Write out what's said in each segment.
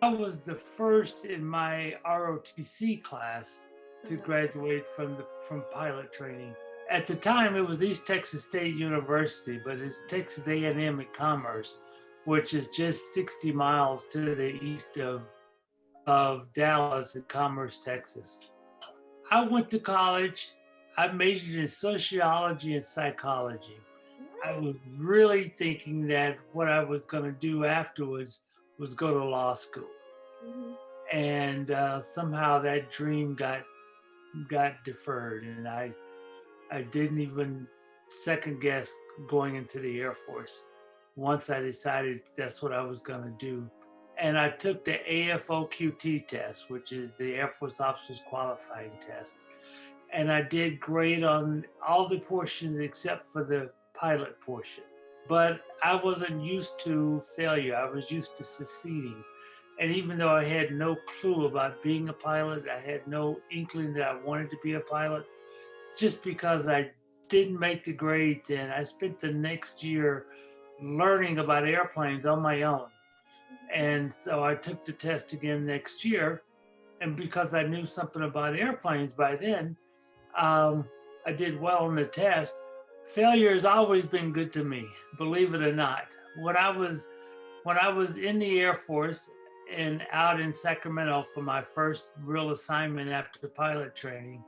I was the first in my ROTC class to Uh-huh. graduate from pilot training. At the time, it was East Texas State University, but it's Texas A&M at Commerce, which is just 60 miles to the east of Dallas in Commerce, Texas. I went to college. I majored in sociology and psychology. I What? was really thinking that what I was going to do afterwards was go to law school, Hmm. and somehow that dream got deferred, and I didn't even second guess going into the Air Force once I decided that's what I was going to do. And I took the AFOQT test, which is the Air Force Officers Qualifying Test. And I did great on all the portions except for the pilot portion. But I wasn't used to failure, I was used to succeeding. And even though I had no clue about being a pilot, I had no inkling that I wanted to be a pilot, just because I didn't make the grade then, I spent the next year learning about airplanes on my own. And so I took the test again next year. And because I knew something about airplanes by then, um, I did well on the test. Failure has always been good to me, believe it or not. When I was in the Air Force and out in Sacramento for my first real assignment after pilot training,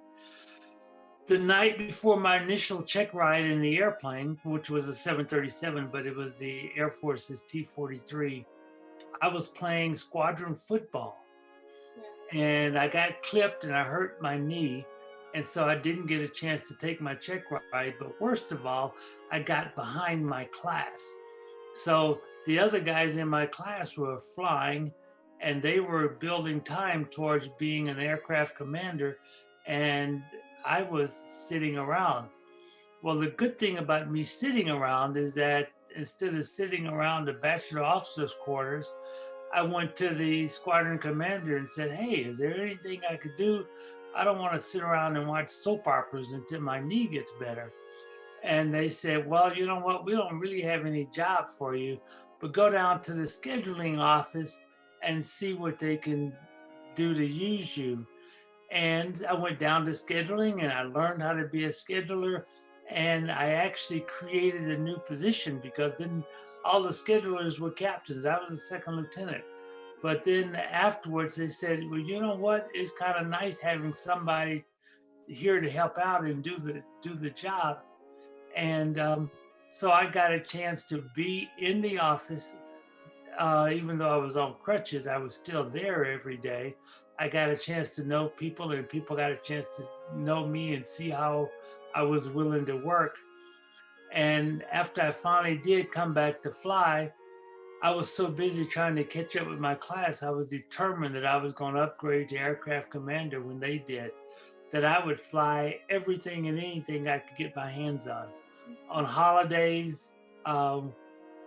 the night before my initial check ride in the airplane, which was a 737, but it was the Air Force's T-43, I was playing squadron football Yeah. and I got clipped and I hurt my knee. And so I didn't get a chance to take my check ride. But worst of all, I got behind my class. So the other guys in my class were flying and they were building time towards being an aircraft commander. And I was sitting around. Well, the good thing about me sitting around is that instead of sitting around the bachelor officers' quarters, I went to the squadron commander and said, "Hey, is there anything I could do? I don't want to sit around and watch soap operas until my knee gets better." And they said, "Well, you know what? We don't really have any job for you, but go down to the scheduling office and see what they can do to use you." And I went down to scheduling and I learned how to be a scheduler. And I actually created a new position because then all the schedulers were captains. I was a second lieutenant. But then afterwards, they said, "Well, you know what? It's kind of nice having somebody here to help out and do the job." And so I got a chance to be in the office, even though I was on crutches, I was still there every day. I got a chance to know people, and people got a chance to know me and see how I was willing to work. And after I finally did come back to fly, I was so busy trying to catch up with my class, I was determined that I was going to upgrade to aircraft commander when they did, that I would fly everything and anything I could get my hands on holidays, um,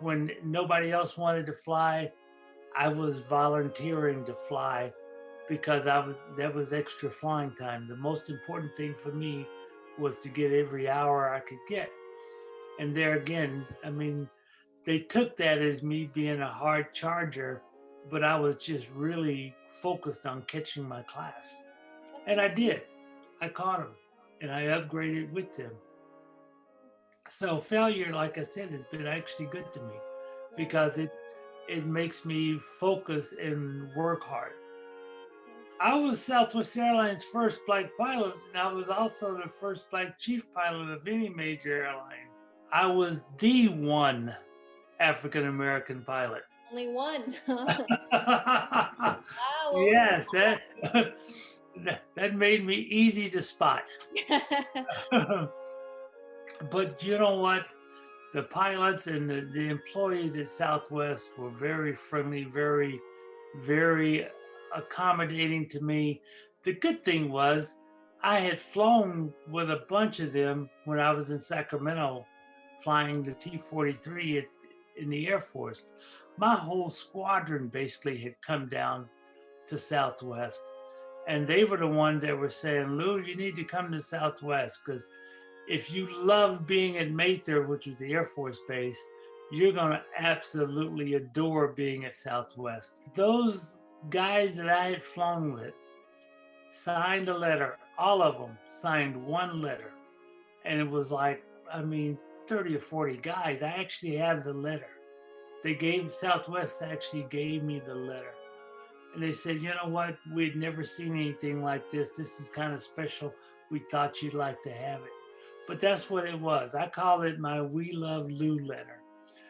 when nobody else wanted to fly, I was volunteering to fly because that was extra flying time. The most important thing for me was to get every hour I could get. And there again, I mean, they took that as me being a hard charger, but I was just really focused on catching my class. That's And I amazing. did. I caught them and I upgraded with them. So failure, like I said, has been actually good to me Yeah. because it makes me focus and work hard. Yeah. I was Southwest Airlines' first black pilot, and I was also the first black chief pilot of any major airline. I was the one African American pilot. Only one. Wow. Only Yes, that made me easy to spot. one. But you know what? The pilots and the employees at Southwest were very friendly, very accommodating to me. The good thing was I had flown with a bunch of them when I was in Sacramento flying the T-43 in the Air Force. My whole squadron basically had come down to Southwest. And they were the ones that were saying, "Lou, you need to come to Southwest because if you love being at Mather, which was the Air Force Base, you're going to absolutely adore being at Southwest." Those guys that I had flown with signed a letter. All of them signed one letter. And it was like, I mean, 30 or 40 guys. I actually have the letter. Southwest actually gave me the letter. And they said, you know what? We'd never seen anything like this. This is kind of special. We thought you'd like to have it. But that's what it was. I call it my We Love Lou letter.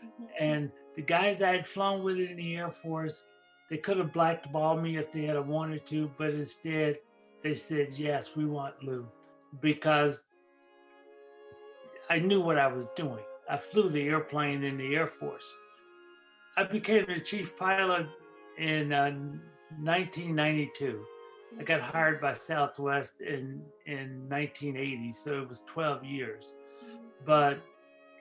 Mhm. And the guys I had flown with in the Air Force, they could have blackballed me if they had wanted to, but instead they said, yes, we want Lou because I knew what I was doing. I flew the airplane in the Air Force. I became the chief pilot in 1992. I got Mhm. hired by Southwest in 1980, so it was 12 years. Mhm. But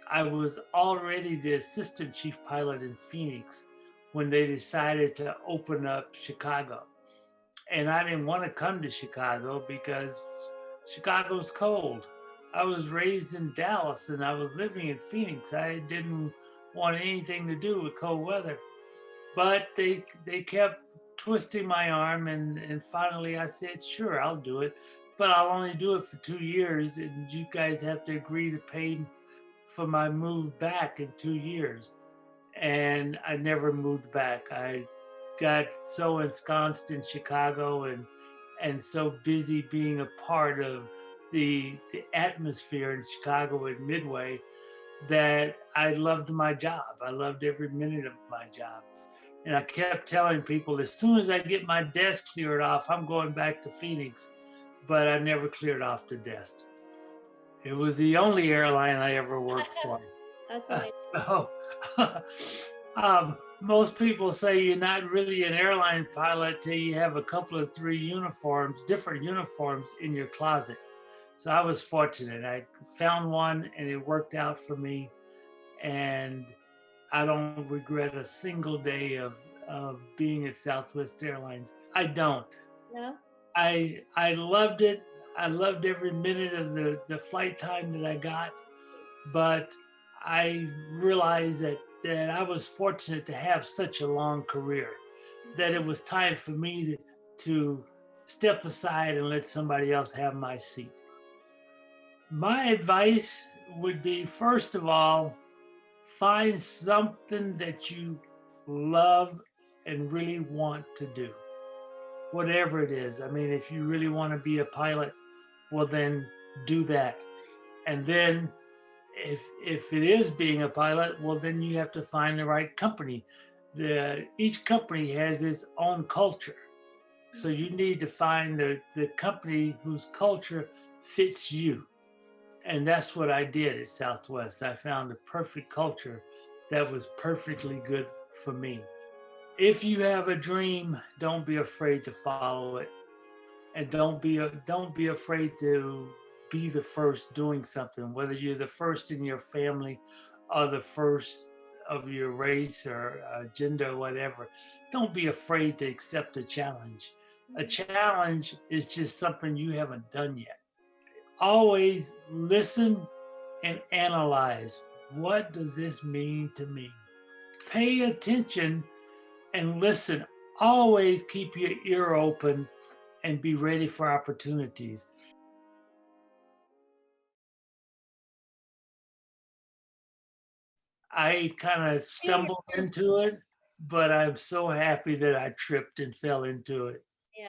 I was already the assistant chief pilot in Phoenix when they decided to open up Chicago. And I didn't want to come to Chicago because Chicago's cold. I was raised in Dallas and I was living in Phoenix. I didn't want anything to do with cold weather. But they kept twisting my arm and finally I said, sure, I'll do it. But I'll only do it for 2 years and you guys have to agree to pay for my move back in 2 years. And I never moved back. I got so ensconced in Chicago and so busy being a part of the atmosphere in Chicago at Midway that I loved my job. I loved every minute of my job. And I kept telling people as soon as I get my desk cleared off, I'm going back to Phoenix. But I never cleared off the desk. It was the only airline I ever worked for. That's amazing. So, most people say you're not really an airline pilot till you have a couple of three uniforms, different uniforms in your closet. So I was fortunate. I found one and it worked out for me. And I don't regret a single day of being at Southwest Airlines. I don't. No? I loved it. I loved every minute of the flight time that I got, but I realized that I was fortunate to have such a long career that it was time for me to step aside and let somebody else have my seat. My advice would be first of all, find something that you love and really want to do, whatever it is. I mean, if you really want to be a pilot, well, then do that. And then if it is being a pilot, well, then you have to find the right company. Each company has its own culture. So you need to find the company whose culture fits you. And that's what I did at Southwest. I found the perfect culture that was perfectly good for me. If you have a dream, don't be afraid to follow it, and don't be afraid to be the first doing something. Whether you're the first in your family, or the first of your race or gender, or whatever, don't be afraid to accept a challenge. A Mhm. challenge is just something you haven't done yet. Always listen and analyze. What does this mean to me? Pay attention and listen. Always keep your ear open and be ready for opportunities. I kind of Share stumbled into it, but I'm so happy that I tripped and fell into it.